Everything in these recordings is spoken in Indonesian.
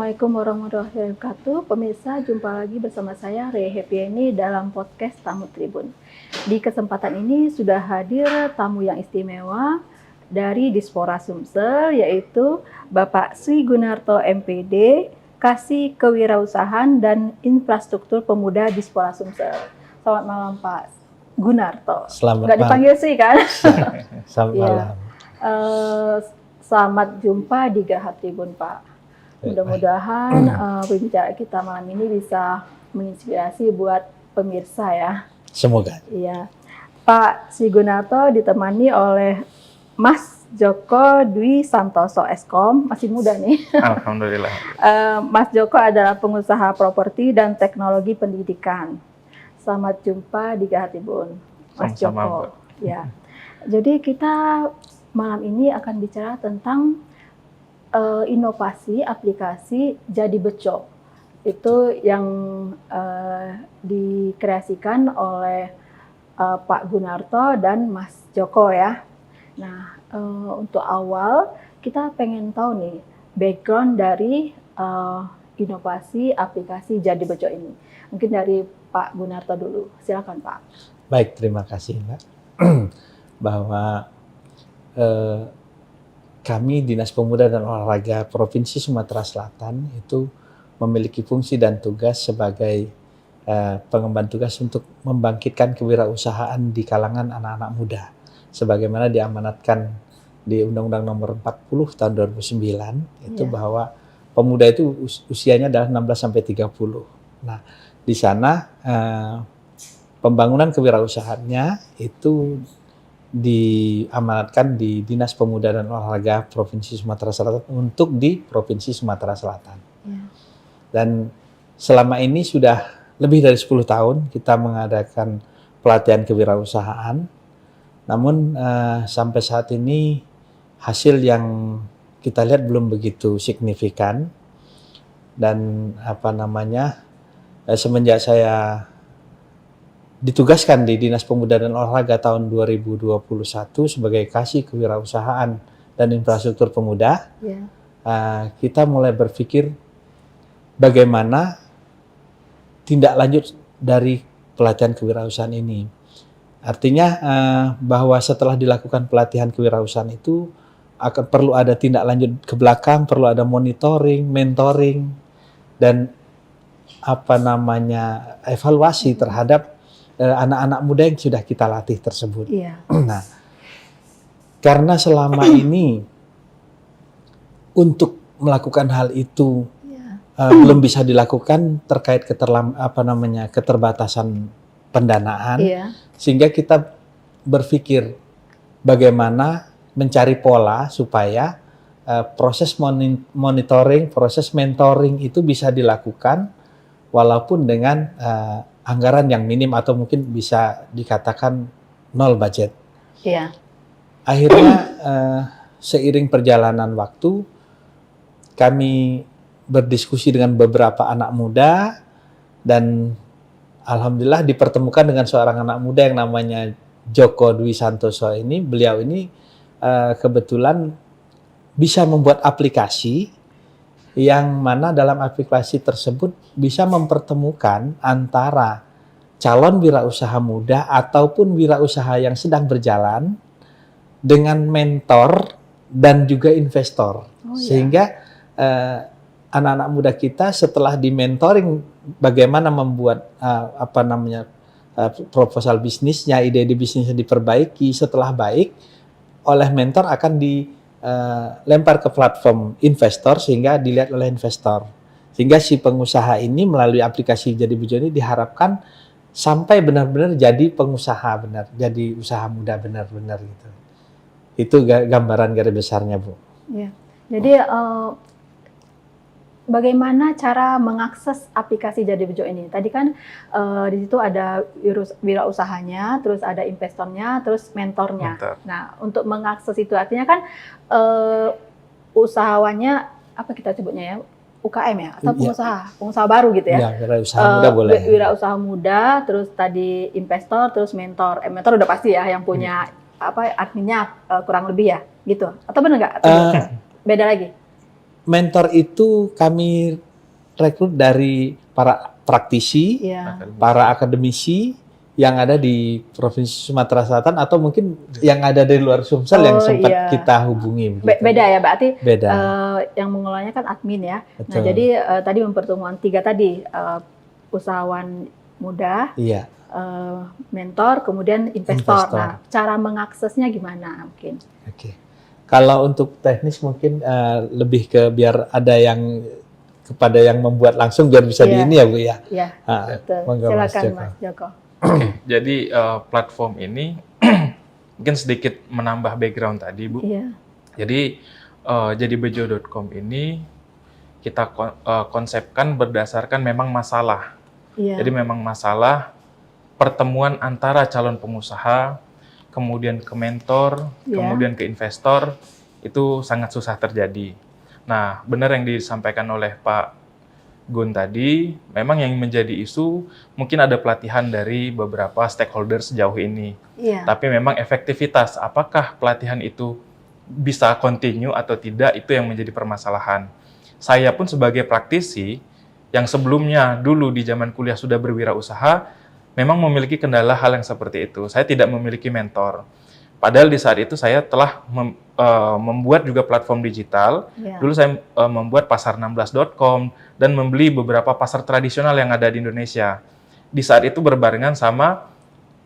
Assalamualaikum warahmatullahi wabarakatuh. Pemirsa, jumpa lagi bersama saya Rea Hepieni dalam podcast Tamu Tribun. Di kesempatan ini sudah hadir tamu yang istimewa dari Dispora Sumsel, yaitu Bapak Sri Gunarto MPD, Kasih Kewirausahaan dan Infrastruktur Pemuda Dispora Sumsel. Selamat malam Pak Gunarto. Selamat Nggak dipanggil Sri kan? Selamat malam. Selamat jumpa di Geraha Tribun Pak. Mudah-mudahan pembicara kita malam ini bisa menginspirasi buat pemirsa ya. Semoga. Iya. Pak Sri Gunarto ditemani oleh Mas Joko Dwi Santoso Eskom, masih muda nih. Alhamdulillah. Mas Joko adalah pengusaha properti dan teknologi pendidikan. Selamat jumpa di Geraha Tribun, Mas Joko. Ya. Jadi kita malam ini akan bicara tentang inovasi aplikasi Jadi Beco. Itu yang dikreasikan oleh Pak Gunarto dan Mas Joko ya. Nah, untuk awal kita pengen tahu nih background dari inovasi aplikasi Jadi Beco ini. Mungkin dari Pak Gunarto dulu. Silakan Pak. Baik, terima kasih Mbak. Bahwa kami Dinas Pemuda dan Olahraga Provinsi Sumatera Selatan itu memiliki fungsi dan tugas sebagai pengemban tugas untuk membangkitkan kewirausahaan di kalangan anak-anak muda. Sebagaimana diamanatkan di Undang-Undang Nomor 40 Tahun 2009 itu bahwa pemuda itu usianya adalah 16 sampai 30. Nah, di sana pembangunan kewirausahaannya itu diamanatkan di Dinas Pemuda dan Olahraga Provinsi Sumatera Selatan untuk di Provinsi Sumatera Selatan. Dan selama ini sudah lebih dari 10 tahun kita mengadakan pelatihan kewirausahaan. Namun sampai saat ini hasil yang kita lihat belum begitu signifikan. Dan semenjak saya ditugaskan di Dinas Pemuda dan Olahraga tahun 2021 sebagai Kasih Kewirausahaan dan Infrastruktur Pemuda, kita mulai berpikir bagaimana tindak lanjut dari pelatihan kewirausahaan ini. Artinya bahwa setelah dilakukan pelatihan kewirausahaan itu akan perlu ada tindak lanjut ke belakang, perlu ada monitoring, mentoring, dan evaluasi terhadap anak-anak muda yang sudah kita latih tersebut. Nah, karena selama ini untuk melakukan hal itu belum bisa dilakukan terkait keterbatasan pendanaan, sehingga kita berpikir bagaimana mencari pola supaya proses monitoring, proses mentoring itu bisa dilakukan walaupun dengan anggaran yang minim atau mungkin bisa dikatakan nol budget. Akhirnya seiring perjalanan waktu kami berdiskusi dengan beberapa anak muda dan alhamdulillah dipertemukan dengan seorang anak muda yang namanya Joko Dwi Santoso ini. Beliau ini kebetulan bisa membuat aplikasi yang mana dalam aplikasi tersebut bisa mempertemukan antara calon wirausaha muda ataupun wirausaha yang sedang berjalan dengan mentor dan juga investor. Sehingga anak-anak muda kita setelah di-mentoring bagaimana membuat proposal bisnisnya, ide-ide bisnisnya diperbaiki, setelah baik oleh mentor akan dilempar ke platform investor sehingga dilihat oleh investor. Sehingga si pengusaha ini melalui aplikasi Jadi Beco ini diharapkan sampai benar-benar jadi pengusaha benar, jadi usaha muda benar-benar gitu. Itu gambaran garis besarnya, Bu. Ya. Jadi bagaimana cara mengakses aplikasi Jadi Beco ini? Tadi kan di situ ada wirausahanya, terus ada investornya, terus mentornya. Nah, untuk mengakses itu artinya kan usahawannya apa kita sebutnya ya? UKM ya atau pengusaha baru gitu ya? Wirausaha muda boleh. Wirausaha muda, terus tadi investor, terus mentor. Mentor udah pasti ya yang punya adminnya kurang lebih ya, gitu. Atau benar nggak? Beda lagi? mentor itu kami rekrut dari para praktisi, para akademisi yang ada di Provinsi Sumatera Selatan atau mungkin yang ada dari luar Sumsel yang sempat kita hubungi. Beda ya, berarti beda. Yang mengelolanya kan admin ya. Betul. Nah, jadi tadi pertemuan 3 tadi, usahawan muda, mentor, kemudian investor. Nah, cara mengaksesnya gimana mungkin? Oke. Kalau untuk teknis mungkin lebih ke biar ada yang kepada yang membuat langsung biar bisa di ini ya Bu ya. Iya. Silakan Mas Joko. Jadi platform ini mungkin sedikit menambah background tadi Bu. Iya. Jadi jadibejo.com ini kita konsepkan berdasarkan memang masalah. Iya. Jadi memang masalah pertemuan antara calon pengusaha, kemudian ke mentor, kemudian ke investor, itu sangat susah terjadi. Nah, benar yang disampaikan oleh Pak Gun tadi, memang yang menjadi isu mungkin ada pelatihan dari beberapa stakeholder sejauh ini. Iya. Tapi memang efektivitas, apakah pelatihan itu bisa continue atau tidak, itu yang menjadi permasalahan. Saya pun sebagai praktisi, yang sebelumnya dulu di zaman kuliah sudah berwirausaha, memang memiliki kendala hal yang seperti itu. Saya tidak memiliki mentor. Padahal di saat itu saya telah membuat juga platform digital. Yeah. Dulu saya membuat pasar16.com dan membeli beberapa pasar tradisional yang ada di Indonesia. Di saat itu berbarengan sama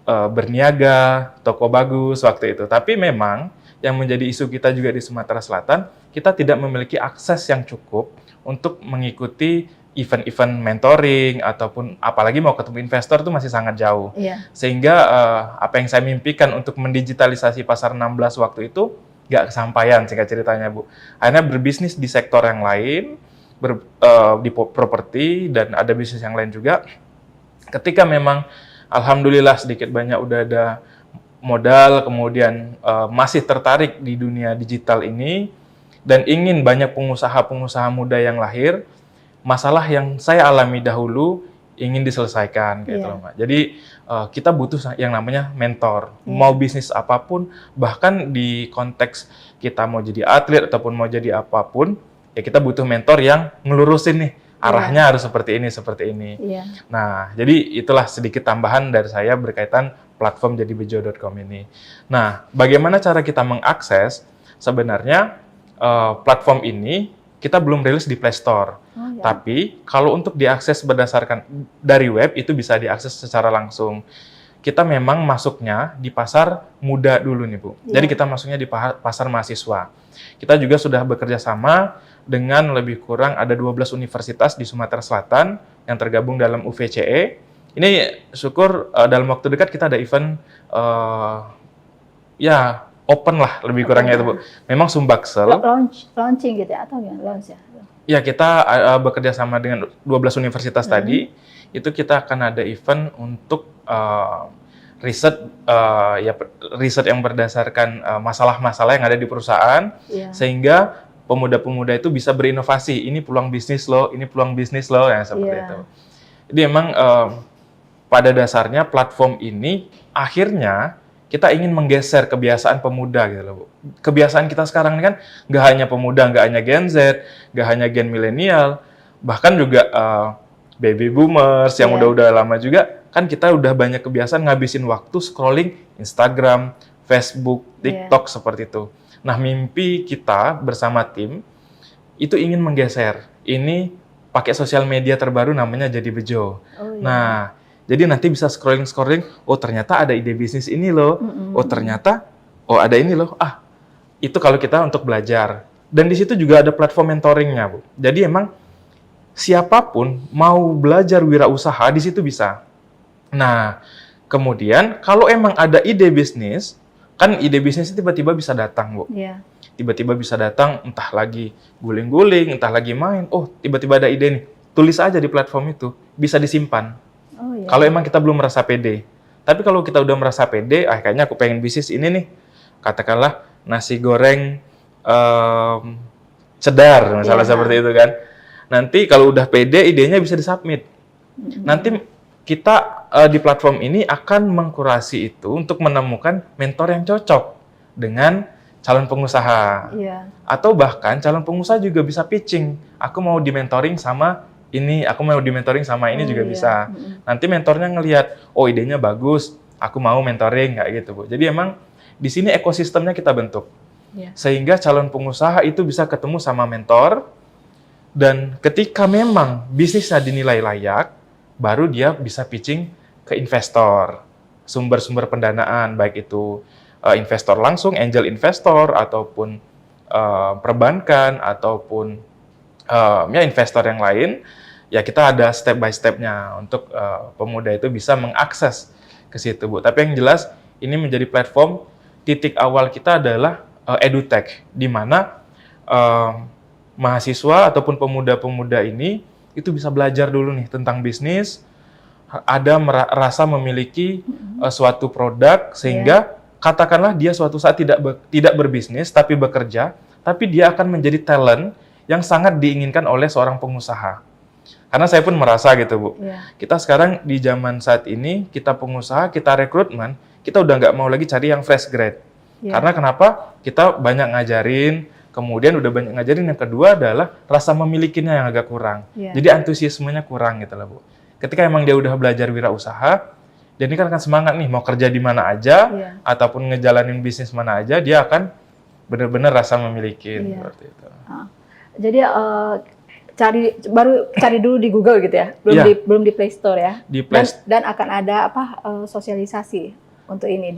Berniaga, Toko Bagus waktu itu. Tapi memang yang menjadi isu kita juga di Sumatera Selatan, kita tidak memiliki akses yang cukup untuk mengikuti event-event mentoring ataupun apalagi mau ketemu investor itu masih sangat jauh. Iya. Sehingga apa yang saya mimpikan untuk mendigitalisasi pasar 16 waktu itu nggak kesampaian singkat ceritanya Bu. Akhirnya berbisnis di sektor yang lain, di properti dan ada bisnis yang lain juga. Ketika memang alhamdulillah sedikit banyak udah ada modal, kemudian masih tertarik di dunia digital ini dan ingin banyak pengusaha-pengusaha muda yang lahir, masalah yang saya alami dahulu ingin diselesaikan gitu loh Mbak. Jadi kita butuh yang namanya mentor. Mau bisnis apapun, bahkan di konteks kita mau jadi atlet ataupun mau jadi apapun, ya kita butuh mentor yang ngelurusin nih arahnya harus seperti ini. Nah, jadi itulah sedikit tambahan dari saya berkaitan platform jadibejo.com ini. Nah, bagaimana cara kita mengakses? Sebenarnya platform ini kita belum rilis di Play Store. Tapi kalau untuk diakses berdasarkan dari web itu bisa diakses secara langsung. Kita memang masuknya di pasar muda dulu nih Bu. Jadi kita masuknya di pasar mahasiswa. Kita juga sudah bekerja sama dengan lebih kurang ada 12 universitas di Sumatera Selatan yang tergabung dalam UVCE. Ini syukur dalam waktu dekat kita ada event open lah lebih kurangnya itu Bu. Memang Sumbaksel. Launching gitu ya atau ya launch ya? Ya kita bekerja sama dengan 12 universitas tadi. Itu kita akan ada event untuk riset yang berdasarkan masalah-masalah yang ada di perusahaan, sehingga pemuda-pemuda itu bisa berinovasi. Ini peluang bisnis loh, ini peluang bisnis loh, yang seperti itu. Jadi emang pada dasarnya platform ini akhirnya kita ingin menggeser kebiasaan pemuda gitu loh Bu. Kebiasaan kita sekarang ini kan nggak hanya pemuda, nggak hanya Gen Z, nggak hanya Gen milenial, bahkan juga baby boomers yang udah lama juga, kan kita udah banyak kebiasaan ngabisin waktu scrolling Instagram, Facebook, TikTok seperti itu. Nah, mimpi kita bersama tim itu ingin menggeser. Ini pakai sosial media terbaru namanya Jadibejo. Nah, jadi nanti bisa scrolling, oh ternyata ada ide bisnis ini loh, oh ternyata, oh ada ini loh, itu kalau kita untuk belajar. Dan di situ juga ada platform mentoringnya Bu. Jadi emang siapapun mau belajar wirausaha di situ bisa. Nah, kemudian kalau emang ada ide bisnis, kan ide bisnis tiba-tiba bisa datang Bu. Tiba-tiba bisa datang, entah lagi guling-guling, entah lagi main, oh tiba-tiba ada ide nih, tulis aja di platform itu, bisa disimpan. Kalau emang kita belum merasa pede. Tapi kalau kita udah merasa pede, kayaknya aku pengen bisnis ini nih. Katakanlah nasi goreng cedar, misalnya seperti itu kan. Nanti kalau udah pede, idenya bisa disubmit. Nanti kita di platform ini akan mengkurasi itu untuk menemukan mentor yang cocok dengan calon pengusaha. Atau bahkan calon pengusaha juga bisa pitching, aku mau di-mentoring sama ini, aku mau di-mentoring sama ini juga bisa. Nanti mentornya ngelihat, oh idenya bagus, aku mau mentoring, kayak gitu, Bu. Jadi emang di sini ekosistemnya kita bentuk. Sehingga calon pengusaha itu bisa ketemu sama mentor, dan ketika memang bisnisnya dinilai layak, baru dia bisa pitching ke investor, sumber-sumber pendanaan, baik itu investor langsung, angel investor, ataupun perbankan, ataupun ya investor yang lain. Ya kita ada step by step-nya untuk pemuda itu bisa mengakses ke situ, Bu. Tapi yang jelas ini menjadi platform, titik awal kita adalah edutech, di mana mahasiswa ataupun pemuda-pemuda ini itu bisa belajar dulu nih tentang bisnis, ada rasa memiliki suatu produk, sehingga katakanlah dia suatu saat tidak berbisnis tapi bekerja, tapi dia akan menjadi talent yang sangat diinginkan oleh seorang pengusaha. Karena saya pun merasa gitu, Bu. Kita sekarang di zaman saat ini, kita pengusaha, kita rekrutmen, kita udah nggak mau lagi cari yang fresh grade. Karena kenapa? Kita banyak ngajarin, kemudian udah banyak ngajarin, yang kedua adalah rasa memilikinya yang agak kurang. Jadi antusiasmenya kurang gitu lah, Bu. Ketika emang dia udah belajar wirausaha, dia ini kan akan semangat nih, mau kerja di mana aja, ataupun ngejalanin bisnis mana aja, dia akan benar-benar rasa memiliki. Seperti itu. Jadi cari dulu di Google gitu ya, belum di Play Store ya. Dan akan ada sosialisasi untuk ini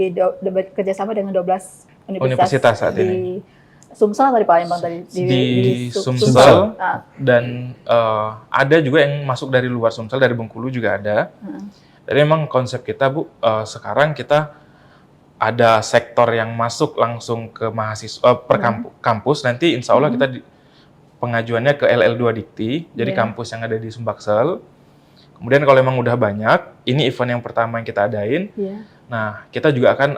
kerjasama dengan 12 universitas saat ini. Sumsel tadi Pak Lembang tadi di Sumsel dan ada juga yang masuk dari luar Sumsel, dari Bengkulu juga ada. Jadi memang konsep kita, Bu, sekarang kita ada sektor yang masuk langsung ke mahasiswa kampus. Nanti insya Allah kita pengajuannya ke LL2 Dikti, jadi kampus yang ada di Sumbaksel. Kemudian kalau memang udah banyak, ini event yang pertama yang kita adain. Nah, kita juga akan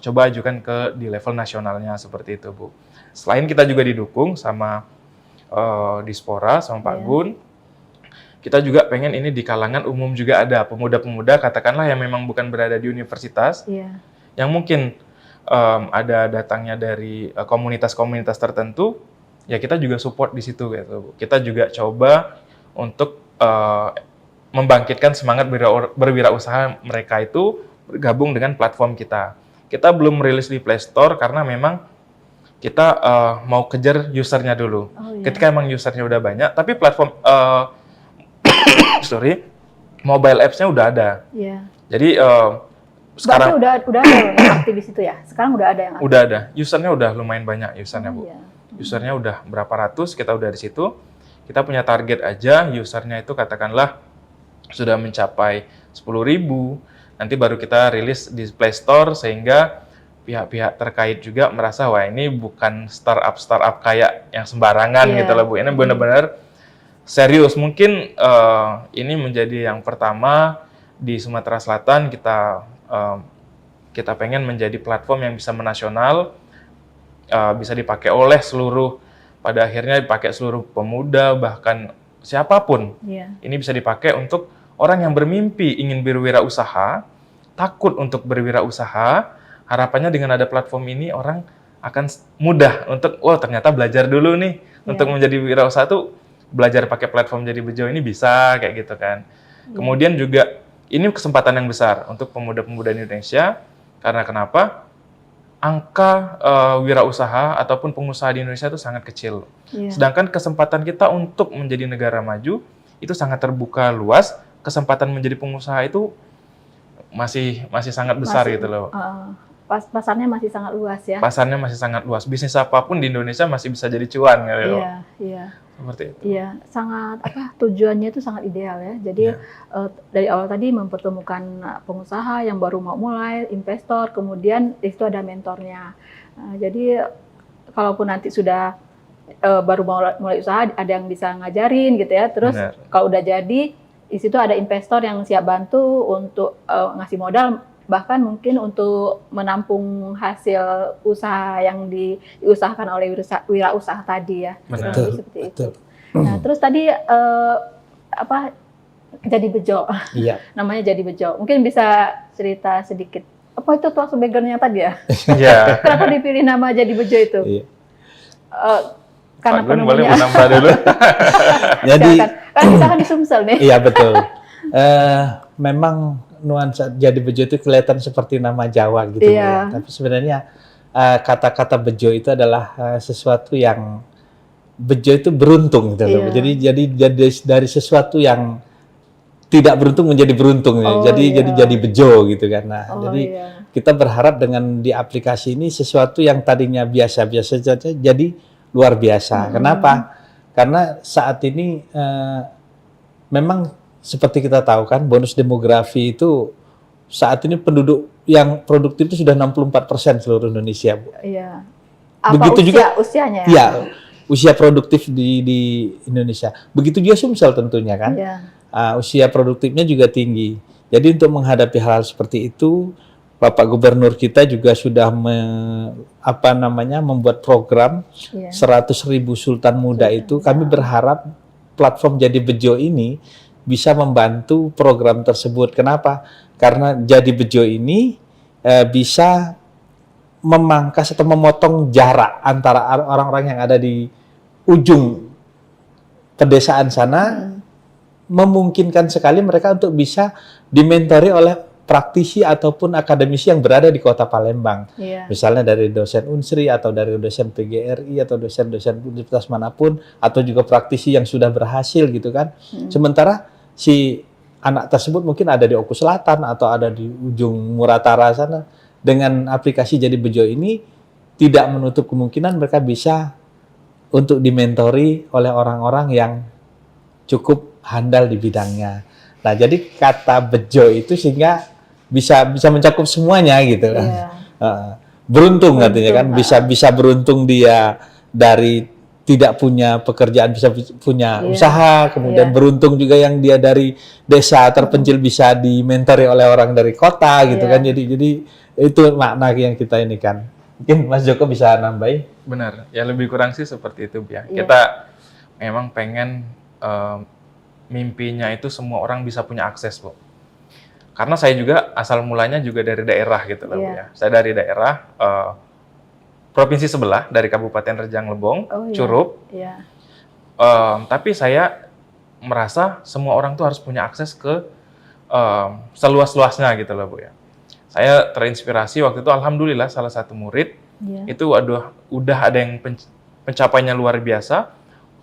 coba ajukan di level nasionalnya seperti itu, Bu. Selain kita juga didukung sama Dispora, sama Pak Gun, kita juga pengen ini di kalangan umum juga ada pemuda-pemuda, katakanlah yang memang bukan berada di universitas, yang mungkin ada datangnya dari komunitas-komunitas tertentu, ya kita juga support di situ, gitu, Bu. Kita juga coba untuk membangkitkan semangat berwirausaha mereka itu bergabung dengan platform kita. Kita belum rilis di Play Store karena memang kita mau kejar usernya dulu. Ketika emang usernya udah banyak, tapi platform mobile apps-nya udah ada. Jadi sekarang udah ada yang aktif di situ ya. Sekarang udah ada yang aktif. Udah ada. Usernya udah lumayan banyak usernya, Bu. Usernya udah berapa ratus, kita udah di situ. Kita punya target aja usernya itu katakanlah sudah mencapai 10.000. Nanti baru kita rilis di Play Store, sehingga pihak-pihak terkait juga merasa, wah ini bukan startup kayak yang sembarangan gitu loh, Bu. Ini benar-benar serius. Mungkin ini menjadi yang pertama di Sumatera Selatan, kita pengen menjadi platform yang bisa menasional, bisa dipakai oleh pada akhirnya dipakai seluruh pemuda, bahkan siapapun. Ini bisa dipakai untuk orang yang bermimpi ingin berwirausaha, takut untuk berwirausaha. Harapannya dengan ada platform ini, orang akan mudah untuk, ternyata belajar dulu nih, untuk menjadi wirausaha tuh, belajar pakai platform Jadi Bejo ini bisa, kayak gitu kan. Kemudian juga, ini kesempatan yang besar untuk pemuda-pemuda Indonesia, karena kenapa? Angka wirausaha ataupun pengusaha di Indonesia itu sangat kecil. Sedangkan kesempatan kita untuk menjadi negara maju, itu sangat terbuka luas. Kesempatan menjadi pengusaha itu masih sangat besar gitu loh. Pasarnya masih sangat luas ya. Pasarnya masih sangat luas. Bisnis apapun di Indonesia masih bisa jadi cuan gitu loh. Seperti itu. Iya, sangat tujuannya itu sangat ideal ya. Jadi dari awal tadi mempertemukan pengusaha yang baru mau mulai, investor, kemudian di situ ada mentornya. Jadi kalaupun nanti sudah baru mulai usaha, ada yang bisa ngajarin gitu ya. Terus kalau udah jadi, di situ ada investor yang siap bantu untuk ngasih modal, bahkan mungkin untuk menampung hasil usaha yang diusahakan oleh wirausaha tadi ya. Betul. Seperti itu. Nah, terus tadi Jadi Bejo. Namanya Jadi Bejo. Mungkin bisa cerita sedikit. Apa itu tuas background-nya tadi ya? Iya. Kenapa dipilih nama Jadi Bejo itu? Iya. Karena Pak Gun boleh penemunya. menambah dulu. Jadi Kan kita kan di Sumsel nih. iya betul. Memang nuansa Jadi Bejo itu kelihatan seperti nama Jawa gitu Iya. ya. Tapi sebenarnya kata-kata bejo itu adalah sesuatu yang bejo itu beruntung gitu loh. Iya. Jadi dari sesuatu yang tidak beruntung menjadi beruntung ya. Oh, Jadi bejo gitu kan. Nah, Oh, jadi iya. kita berharap dengan di aplikasi ini sesuatu yang tadinya biasa-biasa saja jadi luar biasa. Kenapa? Karena saat ini memang seperti kita tahu kan bonus demografi itu saat ini penduduk yang produktif itu sudah 64% seluruh Indonesia, Bu. Iya. Apa Begitu juga usianya? Iya, usia produktif di Indonesia. Begitu juga Sumsel tentunya kan. Iya. Usia produktifnya juga tinggi. Jadi untuk menghadapi hal-hal seperti itu, Bapak Gubernur kita juga sudah membuat program Iya. 100.000 Sultan Muda itu. Kami berharap platform Jadi Bejo ini bisa membantu program tersebut. Kenapa? Karena Jadi Bejo ini bisa memangkas atau memotong jarak antara orang-orang yang ada di ujung pedesaan sana, memungkinkan sekali mereka untuk bisa dimentori oleh praktisi ataupun akademisi yang berada di Kota Palembang. Iya. Misalnya dari dosen Unsri atau dari dosen PGRI atau dosen-dosen universitas manapun atau juga praktisi yang sudah berhasil gitu kan. Sementara si anak tersebut mungkin ada di Oku Selatan atau ada di ujung Muratara sana. Dengan aplikasi Jadi Bejo ini tidak menutup kemungkinan mereka bisa untuk dimentori oleh orang-orang yang cukup handal di bidangnya. Nah, jadi kata bejo itu sehingga bisa mencakup semuanya gitu. Iya. Beruntung katanya kan, Beruntung, bisa beruntung dia dari tidak punya pekerjaan bisa punya Iya. usaha, kemudian Iya. beruntung juga yang dia dari desa terpencil bisa dimentori oleh orang dari kota gitu Iya. kan. Jadi itu makna yang kita ini kan. Mungkin Mas Joko bisa nambahin. Benar, ya lebih kurang sih seperti itu, ya. Iya. Kita memang pengen mimpinya itu semua orang bisa punya akses, Bu. Karena saya juga asal mulanya juga dari daerah gitu loh, Bu, Iya. ya. Saya dari daerah provinsi sebelah, dari Kabupaten Rejang Lebong, Oh, iya. Curup. Iya. Tapi saya merasa semua orang tuh harus punya akses ke seluas-luasnya gitu loh, Bu, ya. Saya terinspirasi waktu itu, alhamdulillah salah satu murid Iya. itu udah ada yang pencapaiannya luar biasa.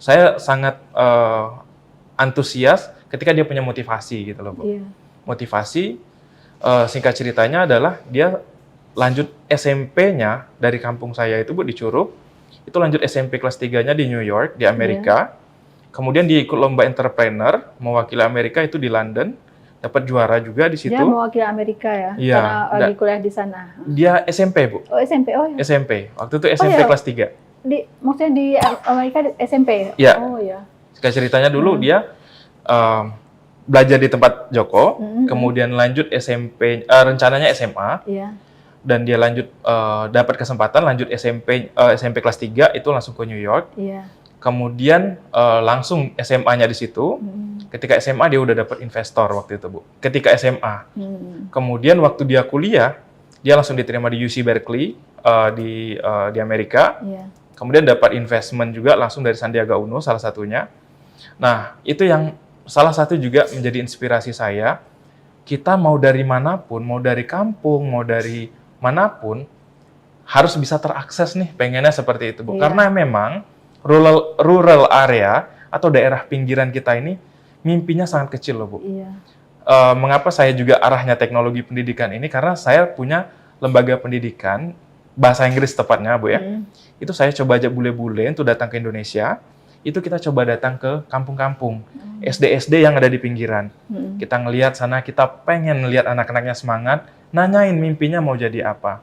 Saya sangat antusias ketika dia punya motivasi gitu loh, Bu. Iya. Motivasi singkat ceritanya adalah dia lanjut SMP-nya dari kampung saya itu, Bu, di Curup. Itu lanjut SMP kelas 3-nya di New York, di Amerika. Kemudian dia ikut lomba entrepreneur mewakili Amerika itu di London, dapat juara juga di situ. Dia mewakili Amerika ya, Iya. karena lagi kuliah di sana. Dia SMP, Bu. Oh, SMP. Oh, ya. SMP. Waktu itu SMP iya. kelas 3. Maksudnya di Amerika di SMP? Iya. Oh, ya. Singkat ceritanya dulu dia belajar di tempat Joko, kemudian lanjut SMP, rencananya SMA, Iya. dan dia lanjut dapat kesempatan lanjut SMP kelas 3 itu langsung ke New York. Iya. Kemudian langsung SMA-nya di situ. Ketika SMA dia udah dapat investor waktu itu, Bu. Ketika SMA. Kemudian waktu dia kuliah, dia langsung diterima di UC Berkeley di Amerika. Iya. Kemudian dapat investment juga langsung dari Sandiaga Uno salah satunya. Nah, itu yang salah satu juga menjadi inspirasi saya. Kita mau dari manapun, mau dari kampung, mau dari manapun, harus bisa terakses nih, pengennya seperti itu, Bu. Iya. Karena memang rural area atau daerah pinggiran kita ini mimpinya sangat kecil loh, Bu. Iya. Mengapa saya juga arahnya teknologi pendidikan ini? Karena saya punya lembaga pendidikan, bahasa Inggris tepatnya, Bu, ya. Itu saya coba ajak bule-bule untuk datang ke Indonesia. Itu kita coba datang ke kampung-kampung, SD-SD yang ada di pinggiran. Kita ngelihat sana, kita pengen lihat anak-anaknya semangat, nanyain mimpinya mau jadi apa.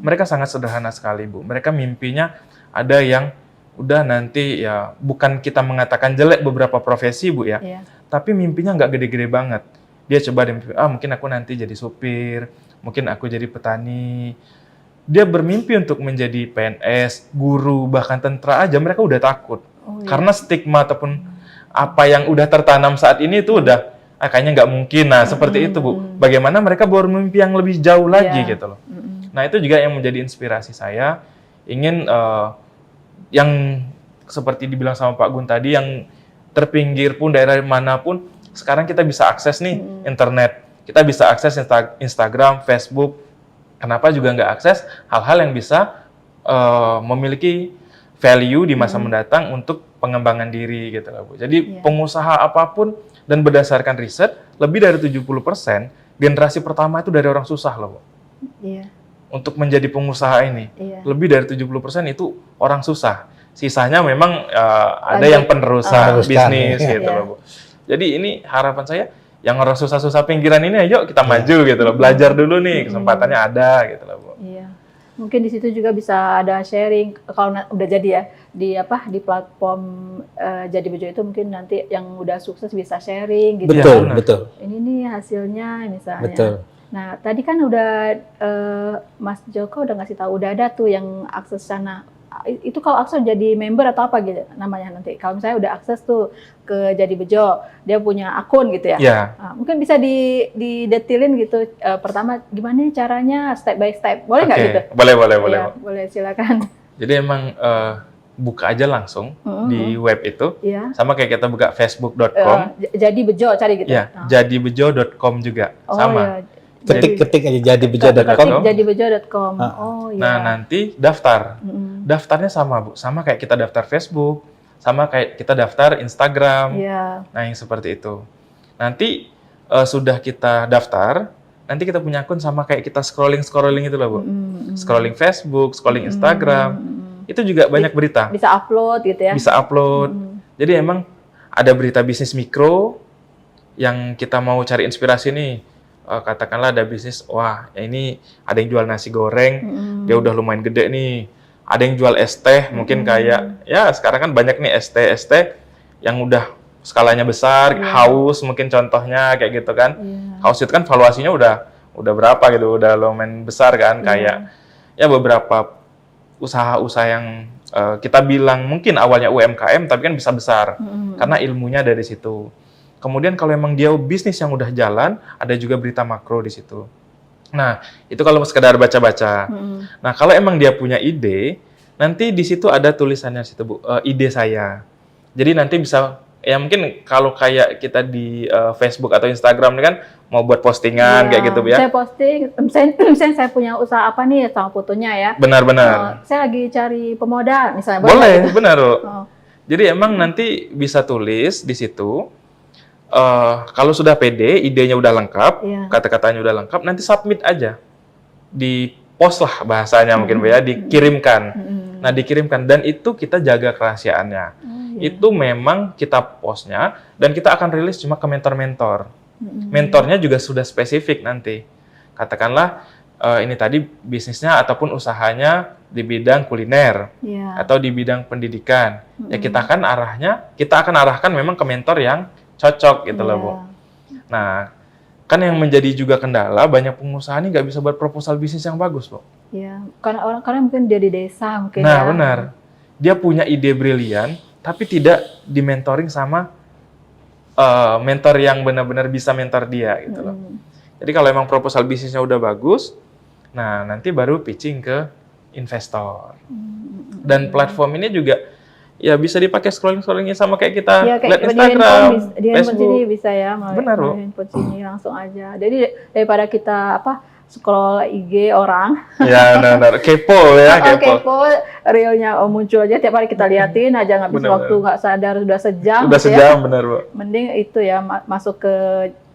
Mereka sangat sederhana sekali, Bu. Mereka mimpinya ada yang udah nanti ya, bukan kita mengatakan jelek beberapa profesi, Bu, ya. Iya. Tapi mimpinya nggak gede-gede banget. Dia coba mungkin aku nanti jadi supir, mungkin aku jadi petani. Dia bermimpi untuk menjadi PNS, guru, bahkan tentara aja mereka udah takut. Oh, iya. Karena stigma ataupun apa yang udah tertanam saat ini itu udah kayaknya nggak mungkin. Nah, seperti itu, Bu. Bagaimana mereka bermimpi yang lebih jauh lagi gitu loh. Nah, itu juga yang menjadi inspirasi saya. Ingin yang seperti dibilang sama Pak Gun tadi, yang terpinggir pun, daerah manapun, sekarang kita bisa akses nih internet. Kita bisa akses Instagram, Facebook. Kenapa juga nggak akses hal-hal yang bisa memiliki value di masa mendatang untuk pengembangan diri gitu loh, Bu. Jadi pengusaha apapun, dan berdasarkan riset, lebih dari 70% generasi pertama itu dari orang susah loh, Bu. Iya. Untuk menjadi pengusaha ini, lebih dari 70% itu orang susah. Sisanya memang ada yang penerusan bisnis gitu loh, Bu. Jadi ini harapan saya, yang orang susah-susah pinggiran ini, ayo kita maju gitu loh, belajar dulu nih, kesempatannya ada gitu loh, Bu. Iya. Mungkin di situ juga bisa ada sharing kalau udah jadi ya di platform Jadi Bejo itu, mungkin nanti yang udah sukses bisa sharing gitu. Betul, betul. Ini nih hasilnya misalnya. Betul. Nah, tadi kan udah Mas Joko udah ngasih tahu, udah ada tuh yang akses sana. Itu kalau akses jadi member atau apa gitu namanya nanti. Kalau misalnya udah akses tuh ke Jadi Bejo, dia punya akun gitu ya. Nah, mungkin bisa didetilin gitu. Pertama gimana caranya, step by step. Boleh nggak gitu? Boleh. Ya, boleh, silakan. Jadi emang buka aja langsung di web itu. Sama kayak kita buka facebook.com. Jadi Bejo cari gitu. Ya, jadibejo.com juga. Sama. Ketik aja jadibejo.com. Jadibejo.com. Oh iya. Nah, nanti daftar. Daftarnya sama, Bu. Sama kayak kita daftar Facebook, sama kayak kita daftar Instagram. Nah, yang seperti itu. Nanti sudah kita daftar, nanti kita punya akun sama kayak kita scrolling itu loh, Bu. Scrolling Facebook, scrolling Instagram. Itu juga banyak berita. Bisa upload gitu ya. Bisa upload. Jadi emang ada berita bisnis mikro yang kita mau cari inspirasi nih. Katakanlah ada bisnis, wah ya ini ada yang jual nasi goreng, dia udah lumayan gede nih. Ada yang jual es teh, mungkin kayak, ya sekarang kan banyak nih es teh yang udah skalanya besar, Haus mungkin contohnya kayak gitu kan. Haus itu kan valuasinya udah berapa gitu, udah lumayan besar kan, kayak ya beberapa usaha-usaha yang kita bilang mungkin awalnya UMKM tapi kan bisa besar, karena ilmunya dari situ. Kemudian kalau emang dia bisnis yang udah jalan, ada juga berita makro di situ. Nah, itu kalau sekedar baca-baca. Nah, kalau emang dia punya ide, nanti di situ ada tulisannya situ, Bu, ide saya. Jadi nanti bisa, ya mungkin kalau kayak kita di Facebook atau Instagram ini kan mau buat postingan kayak gitu, Bu, ya. Saya posting, misalnya saya punya usaha apa nih sama fotonya ya. Benar-benar. Saya lagi cari pemodal, misalnya. Boleh, benar, Bu. Jadi emang nanti bisa tulis di situ. Kalau sudah pede, idenya udah lengkap, kata-katanya udah lengkap, nanti submit aja. Di post lah bahasanya mungkin, Bu, ya, dikirimkan. Nah, dikirimkan, dan itu kita jaga kerahasiaannya. Itu memang kita postnya, dan kita akan rilis cuma ke mentor-mentor. Mentornya juga sudah spesifik nanti. Katakanlah, ini tadi bisnisnya ataupun usahanya di bidang kuliner, atau di bidang pendidikan. Ya kita akan arahkan memang ke mentor yang cocok gitu loh, Bu. Nah, kan yang menjadi juga kendala, banyak pengusaha ini nggak bisa buat proposal bisnis yang bagus, Bu. Iya, karena mungkin dia di desa mungkin. Nah, benar. Dia punya ide brilian, tapi tidak di-mentoring sama mentor yang benar-benar bisa mentor dia gitu loh. Jadi kalau emang proposal bisnisnya udah bagus, nah nanti baru pitching ke investor. Dan platform ini juga ya bisa dipakai scrolling-scrollingnya sama kayak kita lihat Instagram, di handphone sini bisa ya, benar, Bu. Handphone sini langsung aja. Jadi daripada kita scroll IG orang, ya benar, kepo ya, kepo realnya muncul aja tiap hari kita liatin aja, nggak bisa waktu, nggak sadar sudah sejam. Udah sejam, benar, Bu. Mending itu ya masuk ke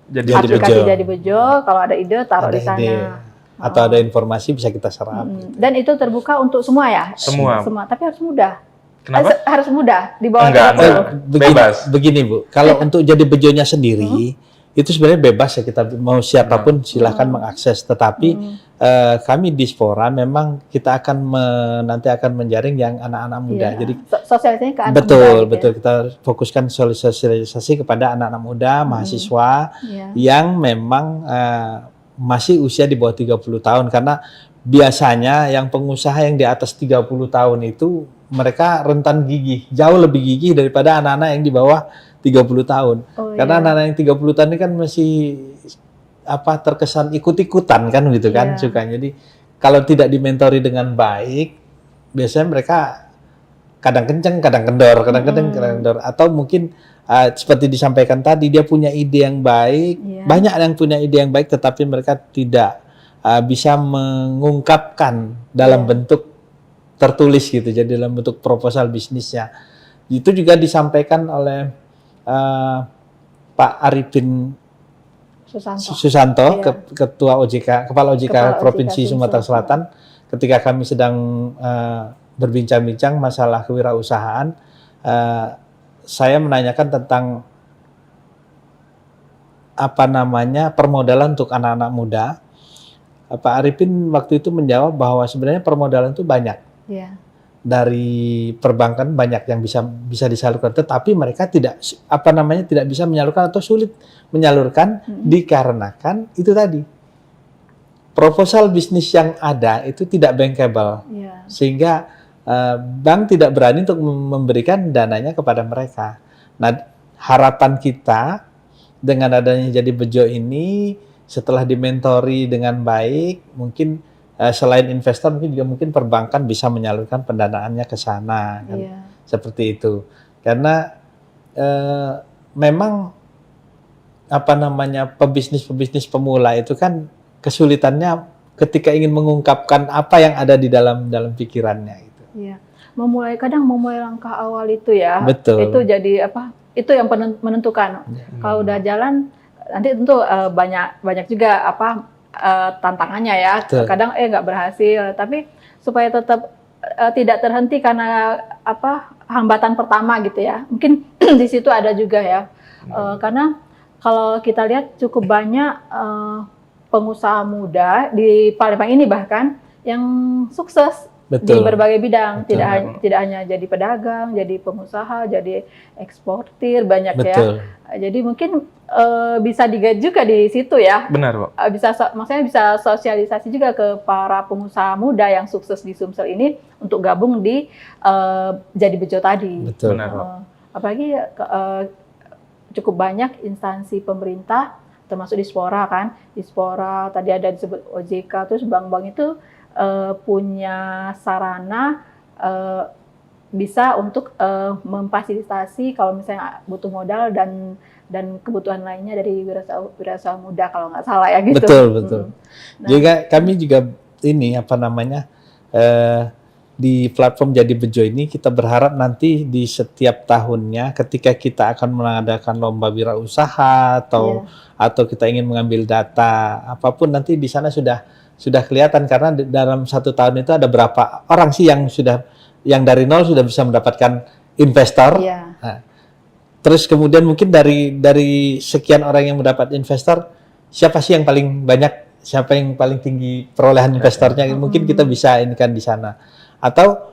Jadi aplikasi Jadi Bejo, kalau ada ide taruh di sana. Atau ada informasi bisa kita serap. Dan itu terbuka untuk semua ya? Semua. Tapi harus mudah. Kenapa? Harus mudah di bawah. Bebas. Begini, Bu. Kalau untuk Jadi Bejonya sendiri, itu sebenarnya bebas ya, kita mau siapapun silahkan mengakses. Tetapi kami di Spora memang kita akan nanti akan menjaring yang anak-anak muda. Jadi sosialisasinya ke anak betul, muda. Betul. Kita fokuskan sosialisasi kepada anak-anak muda, mahasiswa yang memang masih usia di bawah 30 tahun. Karena biasanya yang pengusaha yang di atas 30 tahun itu mereka rentan gigih, jauh lebih gigih daripada anak-anak yang di bawah 30 tahun. Karena Iya. anak-anak yang 30 tahun ini kan masih terkesan ikut-ikutan kan gitu kan, Iya. suka. Jadi kalau tidak dimentori dengan baik, biasanya mereka kadang kenceng, kadang kendor, kadang kenceng, kadang kendor. Atau mungkin seperti disampaikan tadi, dia punya ide yang baik, Iya. banyak yang punya ide yang baik, tetapi mereka tidak bisa mengungkapkan dalam bentuk tertulis gitu, jadi dalam bentuk proposal bisnisnya. Itu juga disampaikan oleh Pak Arifin Susanto, Iya. Ketua OJK, Kepala OJK Provinsi Sumatera Selatan, ketika kami sedang berbincang-bincang masalah kewirausahaan, saya menanyakan tentang permodalan untuk anak-anak muda. Pak Arifin waktu itu menjawab bahwa sebenarnya permodalan itu banyak. Iya. Dari perbankan banyak yang bisa disalurkan, tetapi mereka tidak bisa menyalurkan atau sulit menyalurkan dikarenakan itu tadi, proposal bisnis yang ada itu tidak bankable, sehingga bank tidak berani untuk memberikan dananya kepada mereka. Nah, harapan kita dengan adanya Jadi Bejo ini, setelah dimentori dengan baik, mungkin selain investor mungkin perbankan bisa menyalurkan pendanaannya ke sana kan. Seperti itu. Karena memang pebisnis pemula itu kan kesulitannya ketika ingin mengungkapkan apa yang ada di dalam pikirannya gitu. Iya. Memulai langkah awal itu ya. Betul. Itu jadi itu yang menentukan. Kalau udah jalan nanti tentu banyak juga tantangannya ya. Betul. Kadang nggak berhasil, tapi supaya tetap tidak terhenti karena hambatan pertama gitu ya. Mungkin di situ ada juga ya. Karena kalau kita lihat cukup banyak pengusaha muda di Palembang ini bahkan yang sukses. Betul. Di berbagai bidang. Betul. Tidak hanya jadi pedagang, jadi pengusaha, jadi eksportir, banyak. Betul. Ya. Jadi mungkin bisa digait juga di situ ya. Benar, Pak. Maksudnya bisa sosialisasi juga ke para pengusaha muda yang sukses di Sumsel ini untuk gabung di Jadi Bejo tadi. Betul. Benar, Pak. Apalagi cukup banyak instansi pemerintah, termasuk Dispora kan. Dispora tadi ada disebut OJK, terus bank-bank itu punya sarana bisa untuk memfasilitasi kalau misalnya butuh modal dan kebutuhan lainnya dari wirausaha muda kalau nggak salah ya gitu. Betul. Nah, juga kami juga di platform Jadi Bejo ini kita berharap nanti di setiap tahunnya ketika kita akan mengadakan lomba wirausaha atau kita ingin mengambil data apapun, nanti di sana sudah kelihatan, karena dalam 1 tahun itu ada berapa orang sih yang dari nol sudah bisa mendapatkan investor. Nah, terus kemudian mungkin dari sekian orang yang mendapat investor, siapa sih yang paling banyak, siapa yang paling tinggi perolehan investornya, mungkin kita bisa inikan di sana. Atau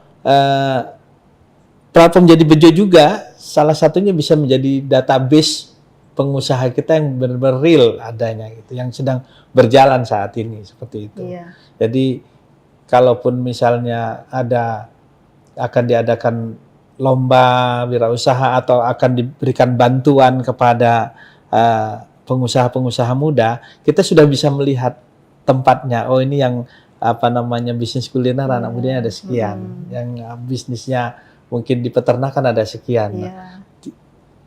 platform Jadi Bejo juga salah satunya bisa menjadi database pengusaha kita yang benar-benar real adanya gitu, yang sedang berjalan saat ini seperti itu. Jadi kalaupun misalnya akan diadakan lomba wirausaha atau akan diberikan bantuan kepada pengusaha-pengusaha muda, kita sudah bisa melihat tempatnya. Oh, ini yang bisnis kuliner anak mudanya ada sekian, yang bisnisnya mungkin di peternakan ada sekian.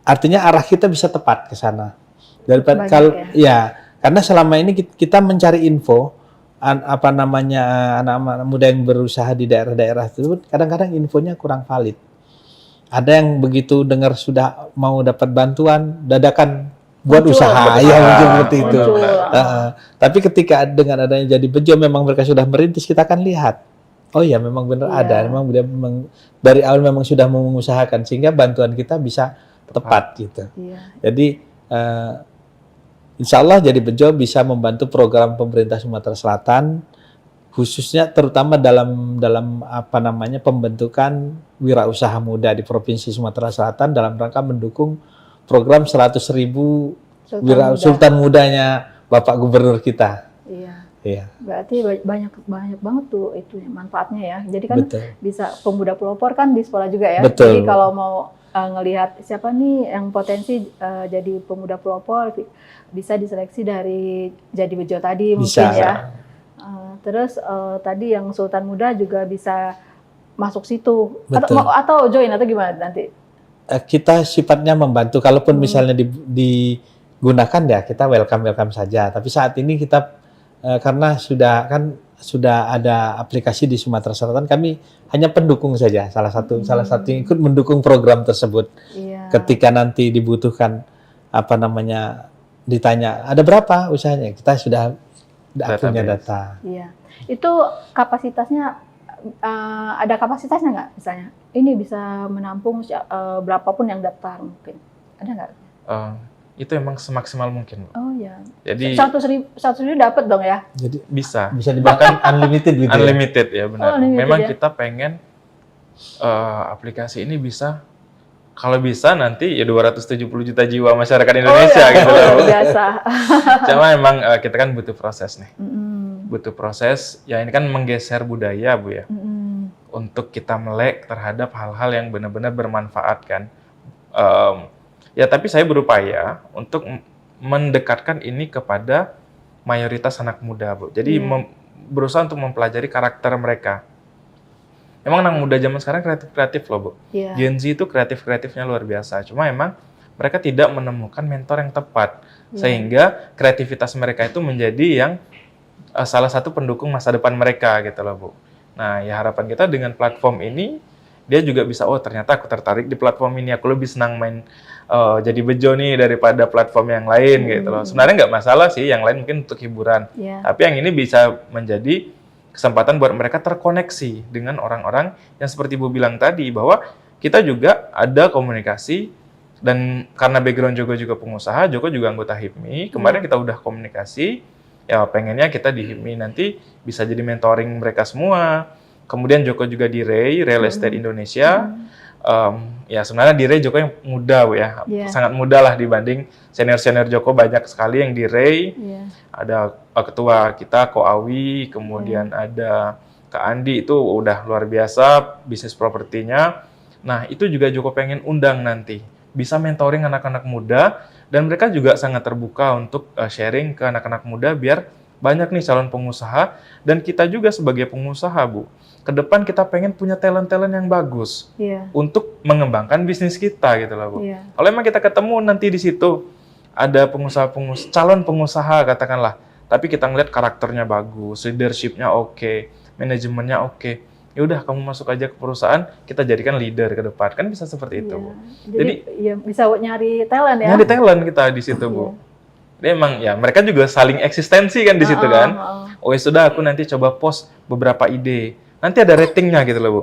Artinya arah kita bisa tepat ke sana. Daripada karena selama ini kita mencari info anak-anak muda yang berusaha di daerah-daerah tersebut, kadang-kadang infonya kurang valid. Ada yang begitu dengar sudah mau dapat bantuan, dadakan buat usaha, seperti itu. Tapi ketika dengan adanya Jadi Bejo, memang mereka sudah merintis, kita akan lihat. Oh iya, memang benar ada, memang dari awal memang sudah mengusahakan, sehingga bantuan kita bisa tepat gitu. Jadi insya Allah Jadi Bejo bisa membantu program pemerintah Sumatera Selatan, khususnya terutama dalam pembentukan wirausaha muda di Provinsi Sumatera Selatan dalam rangka mendukung program 100.000 Sultan Mudanya Bapak Gubernur kita. Iya. Berarti banyak banget tuh itu manfaatnya ya. Jadi kan Betul. bisa pemuda pelopor kan di sekolah juga ya. Betul. Jadi kalau mau ngelihat siapa nih yang potensi jadi pemuda pelopor, bisa diseleksi dari Jadi Bejo tadi mungkin Bisa. ya. Terus tadi yang Sultan Muda juga bisa masuk situ. Betul. Atau join atau gimana nanti? Kita sifatnya membantu. Kalaupun misalnya digunakan ya kita welcome saja. Tapi saat ini kita karena sudah ada aplikasi di Sumatera Selatan, kami hanya pendukung saja. Salah satu yang ikut mendukung program tersebut. Iya. Ketika nanti dibutuhkan ditanya ada berapa usahanya, kita sudah punya data. Iya. Itu kapasitasnya ada kapasitasnya nggak misalnya? Ini bisa menampung berapapun yang daftar mungkin. Ada nggak? Itu emang semaksimal mungkin. Oh ya. Jadi 100.000 dapat dong ya? Jadi bisa dimakan unlimited gitu. Unlimited ya benar. Unlimited, memang ya? kita pengen aplikasi ini bisa, kalau bisa nanti ya 270 juta jiwa masyarakat Indonesia gitu loh. Biasa. Cuma emang kita kan butuh proses nih. Butuh proses, ya ini kan menggeser budaya Bu ya. Untuk kita melek terhadap hal-hal yang benar-benar bermanfaat kan. Ya tapi saya berupaya untuk mendekatkan ini kepada mayoritas anak muda Bu. Jadi berusaha untuk mempelajari karakter mereka. Emang anak muda zaman sekarang kreatif loh Bu. Yeah. Gen Z itu kreatifnya luar biasa. Cuma emang mereka tidak menemukan mentor yang tepat. Sehingga kreativitas mereka itu menjadi yang salah satu pendukung masa depan mereka gitu loh Bu. Nah ya harapan kita dengan platform ini, dia juga bisa, oh ternyata aku tertarik di platform ini, aku lebih senang main Jadi Bejo nih daripada platform yang lain gitu loh. Sebenarnya nggak masalah sih, yang lain mungkin untuk hiburan. Tapi yang ini bisa menjadi kesempatan buat mereka terkoneksi dengan orang-orang yang seperti Bu bilang tadi, bahwa kita juga ada komunikasi, dan karena background Joko juga pengusaha, Joko juga anggota HIPMI, kemarin kita udah komunikasi, ya pengennya kita di HIPMI nanti bisa jadi mentoring mereka semua. Kemudian Joko juga di REI, Real Estate Indonesia. Ya sebenarnya di REI Joko yang muda Bu ya, sangat muda lah dibanding senior-senior Joko, banyak sekali yang di REI. Ada ketua kita Ko Awi, kemudian ada Kak Andi, itu udah luar biasa bisnis propertinya. Nah itu juga Joko pengen undang nanti, bisa mentoring anak-anak muda, dan mereka juga sangat terbuka untuk sharing ke anak-anak muda biar banyak nih calon pengusaha. Dan kita juga sebagai pengusaha Bu, ke depan kita pengen punya talent-talent yang bagus untuk mengembangkan bisnis kita gitu loh Bu. Kalau emang kita ketemu nanti di situ ada calon pengusaha katakanlah, tapi kita ngeliat karakternya bagus, leadership-nya oke, manajemennya oke, ya udah kamu masuk aja ke perusahaan, kita jadikan leader ke depan, kan bisa seperti itu Bu. Jadi ya bisa nyari talent ya. Nyari talent kita di situ Bu. Jadi emang ya mereka juga saling eksistensi kan di situ kan. Oh ya sudah, aku nanti coba post beberapa ide. Nanti ada ratingnya gitu loh Bu.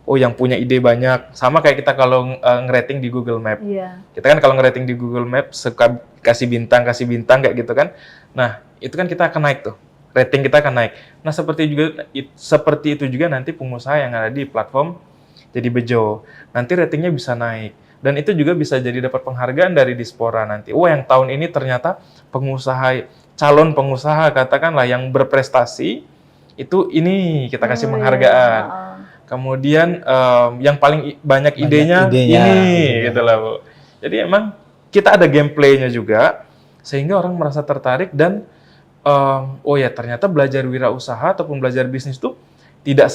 Oh yang punya ide banyak, sama kayak kita kalau ngerating di Google Map. Kita kan kalau ngerating di Google Map suka kasih bintang kayak gitu kan. Nah itu kan kita akan naik tuh, rating kita akan naik. Nah seperti itu juga nanti pengusaha yang ada di platform Jadi Bejo, nanti ratingnya bisa naik. Dan itu juga bisa jadi dapat penghargaan dari Dispora nanti. Oh yang tahun ini ternyata calon pengusaha katakanlah yang berprestasi, itu ini kita kasih penghargaan. Kemudian yang paling banyak idenya ini gitu lah Bu. Jadi emang kita ada gameplaynya juga, sehingga orang merasa tertarik dan oh ya ternyata belajar wirausaha ataupun belajar bisnis itu tidak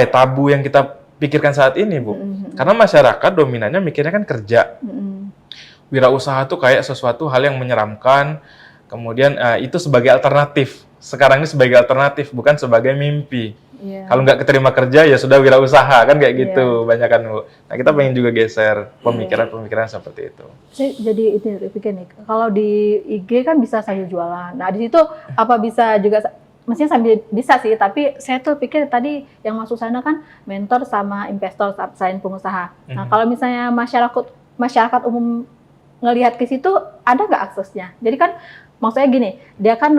tabu yang kita pikirkan saat ini Bu. Karena masyarakat dominannya mikirnya kan kerja. Wirausaha tuh kayak sesuatu hal yang menyeramkan. Kemudian itu sebagai alternatif. Sekarang ini sebagai alternatif, bukan sebagai mimpi. Kalau nggak keterima kerja ya sudah wirausaha kan kayak gitu banyak kan Bu. Nah kita pengen juga geser pemikiran-pemikiran seperti itu. Saya jadi itu pikir nih, kalau di IG kan bisa sambil jualan. Nah di situ apa bisa juga, mestinya sambil bisa sih, tapi saya tuh pikir tadi yang masuk sana kan mentor sama investor selain pengusaha. Nah kalau misalnya masyarakat umum ngelihat ke situ, ada nggak aksesnya? Jadi kan maksudnya gini, dia kan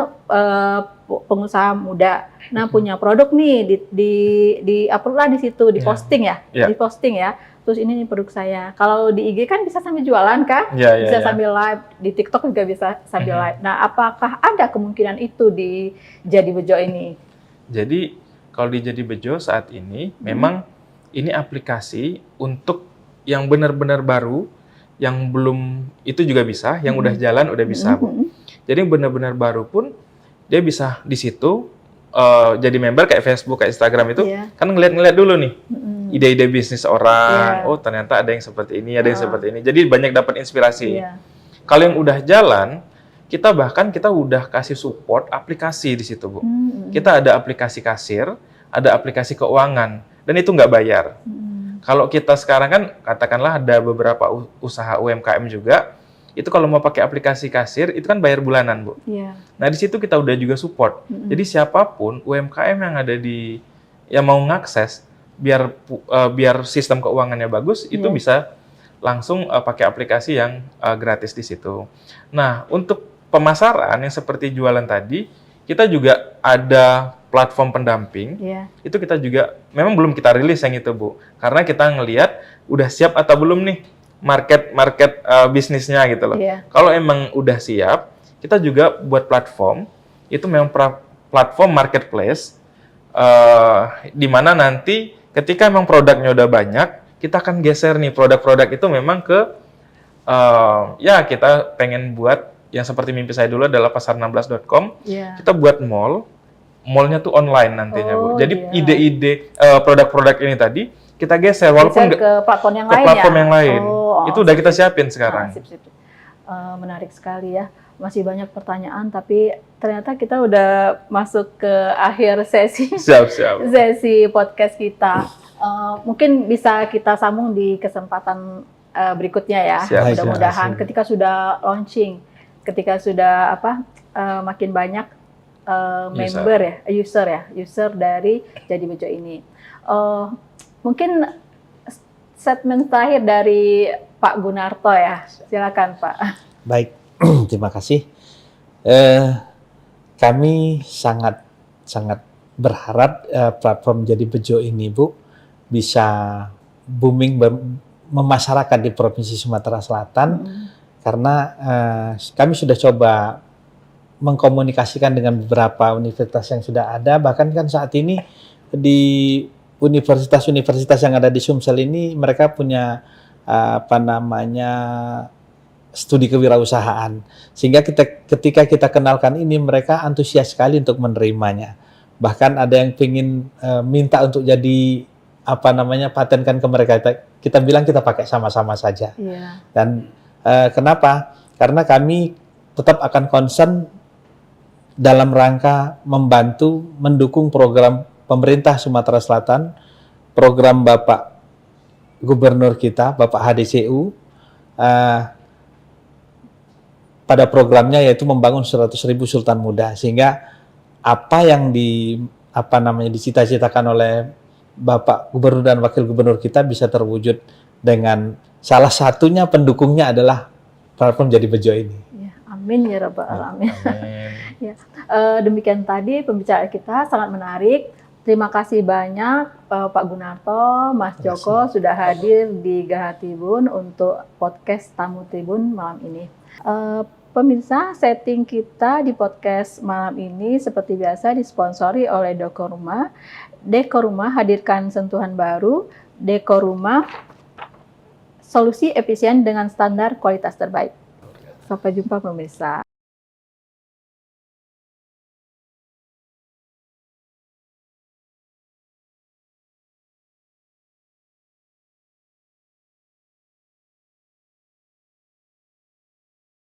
pengusaha muda, nah punya produk nih di upload lah di situ, di posting di posting ya. Terus ini nih produk saya. Kalau di IG kan bisa sambil jualan kan, bisa sambil live, di TikTok juga bisa sambil live. Nah, apakah ada kemungkinan itu di Jadi Bejo ini? Jadi kalau di Jadi Bejo saat ini memang ini aplikasi untuk yang benar-benar baru, yang belum itu juga bisa, yang udah jalan udah bisa, Bu. Jadi yang benar-benar baru pun dia bisa di situ jadi member kayak Facebook, kayak Instagram itu kan ngeliat-ngeliat dulu nih ide-ide bisnis orang. Oh ternyata ada yang seperti ini, ada yang seperti ini. Jadi banyak dapat inspirasi. Kalau yang udah jalan, kita udah kasih support aplikasi di situ, Bu. Kita ada aplikasi kasir, ada aplikasi keuangan, dan itu nggak bayar. Kalau kita sekarang kan, katakanlah ada beberapa usaha UMKM juga, itu kalau mau pakai aplikasi kasir, itu kan bayar bulanan, Bu. Nah, di situ kita udah juga support. Jadi siapapun UMKM yang ada yang mau ngakses, biar sistem keuangannya bagus, itu bisa langsung pakai aplikasi yang gratis di situ. Nah, untuk pemasaran yang seperti jualan tadi, kita juga ada platform pendamping, itu kita juga memang belum kita rilis yang itu, Bu, karena kita ngelihat udah siap atau belum nih market bisnisnya gitu loh. Kalau emang udah siap, kita juga buat platform, itu memang platform marketplace, di mana nanti ketika emang produknya udah banyak, kita akan geser nih produk-produk itu memang ke kita pengen buat yang seperti mimpi saya dulu adalah pasar16.com. Kita buat mallnya tuh online nantinya, Bu. Jadi ide-ide produk-produk ini tadi kita geser walaupun ke platform yang lain. Itu udah kita siapin sekarang. Menarik sekali ya. Masih banyak pertanyaan, tapi ternyata kita udah masuk ke akhir sesi podcast kita. Mungkin bisa kita sambung di kesempatan berikutnya ya. Mudah-mudahan ketika sudah launching, ketika sudah makin banyak user dari Jadi Bejo ini. Mungkin statement terakhir dari Pak Gunarto ya, silakan Pak. Baik, terima kasih. Kami sangat berharap platform Jadi Bejo ini, Bu, bisa booming memasyarakat di Provinsi Sumatera Selatan, karena kami sudah coba mengkomunikasikan dengan beberapa universitas yang sudah ada, bahkan kan saat ini di universitas-universitas yang ada di Sumsel ini mereka punya studi kewirausahaan, sehingga ketika kita kenalkan ini mereka antusias sekali untuk menerimanya. Bahkan ada yang ingin minta untuk jadi patenkan ke mereka. Kita bilang kita pakai sama-sama saja. Dan kenapa? Karena kami tetap akan concern dalam rangka membantu mendukung program pemerintah Sumatera Selatan, program Bapak Gubernur kita, Bapak HDCU, pada programnya yaitu membangun 100.000 Sultan Muda, sehingga apa yang dicita-citakan oleh Bapak Gubernur dan Wakil Gubernur kita bisa terwujud dengan salah satunya pendukungnya adalah platform Jadi Bejo ini. Amin ya Rabbal Alamin. Demikian tadi pembicaraan kita, sangat menarik. Terima kasih banyak Pak Gunarto, Mas Joko sudah hadir di Geraha Tribun untuk podcast Tamu Tribun malam ini. Pemirsa, setting kita di podcast malam ini seperti biasa disponsori oleh Dekor Rumah. Dekor Rumah hadirkan sentuhan baru. Dekor Rumah, solusi efisien dengan standar kualitas terbaik. Sampai jumpa pemirsa.